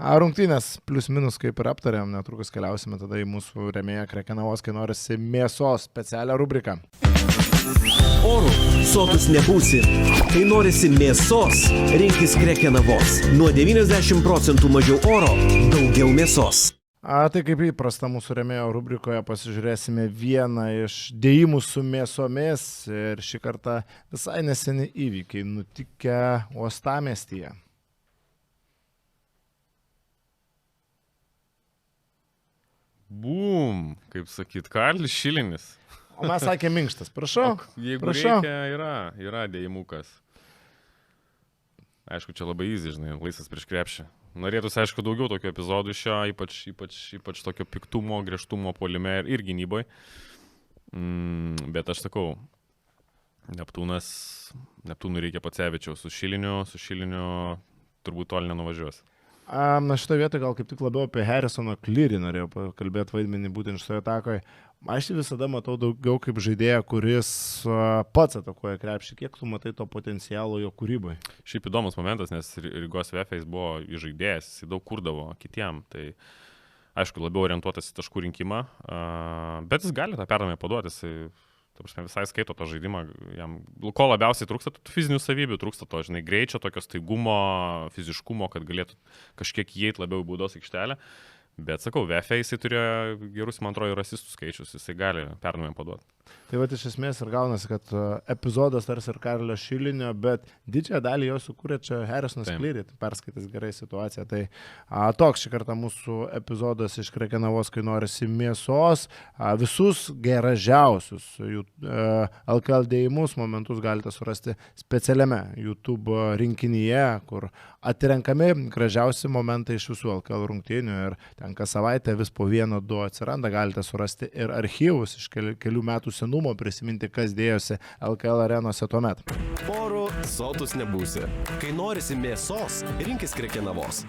Rungtynės plius minus kaip ir aptarėm, netrukus keliausime tada į mūsų rėmėją Krekenavos, kai norisi mėsos specialią rubriką. Oro sotus nebūsi. Kai norisi mėsos, rinkis Krekenavos. Nuo 90% mažiau oro, daugiau mėsos. Tai kaip įprasta mūsų rėmėjo rubrikoje pasižiūrėsime vieną iš dėjimų su mėsomis ir šį kartą visai neseni įvykiai nutikę uostamiestyje. Bum, kaip sakyt, Karlis Šilinis. O mes sakė minkštas, prašau. Jeigu prašau. Reikia, yra dėjimukas. Aišku, čia labai easy, žinai, laisvas prieš krepšį. Norėtųsi, aišku, daugiau tokių epizodų iš šio, ypač tokio piktumo, griežtumo puolime ir gynyboje. Bet aš sakau, Neptūnui reikia Pacevičiaus, su Šiliniu turbūt toli nenuvažiuos. Na šitoje vietoje gal kaip tik labiau apie Harrisoną Cleary norėjau pakalbėti vaidmenį būtent šitoje atakoje. Aš visada matau daugiau kaip žaidėją, kuris pats atakuoja krepšį. Kiek tu matai to potencialo jo kūrybai? Šiaip įdomus momentas, nes Rygos VF buvo žaidėjas, jis daug kurdavo kitiem. Tai aišku, labiau orientuotas į taškų rinkimą, bet jis gali tą perdamę paduoti. Jis visai skaito to žaidimą. Jam, ko labiausiai trūksta, tų fizinių savybių, trūksta to, žinai, greičio, tokio staigumo, fiziškumo, kad galėtų kažkiek įeiti labiau į baudos aikštelę. Bet sakau, VF jisai turėjo gerus, man atrodo, rasistų skaičius, jisai gali perdamę paduoti. Tai va, iš esmės ir gaunasi, kad epizodas tarsi ir Karlio Šilinio, bet didžiąją dalį jo sukūrė čia Harrisonas Cleary, perskaitęs gerai situaciją. Tai toks šį kartą mūsų epizodas iš Krekenavos, kai norisi mėsos. Visus gražiausius LKL dėjimus momentus galite surasti specialiame YouTube rinkinyje, kur atrenkami gražiausi momentai iš visų LKL rungtynių ir ten kas savaitę vis po 1-2 atsiranda, galite surasti ir archyvus iš kelių metų senumo, prisiminti, kas dėjosi LKL arenose tuomet. Oro sotus nebūsi. Kai norisi mėsos, rinkis Krekenavos.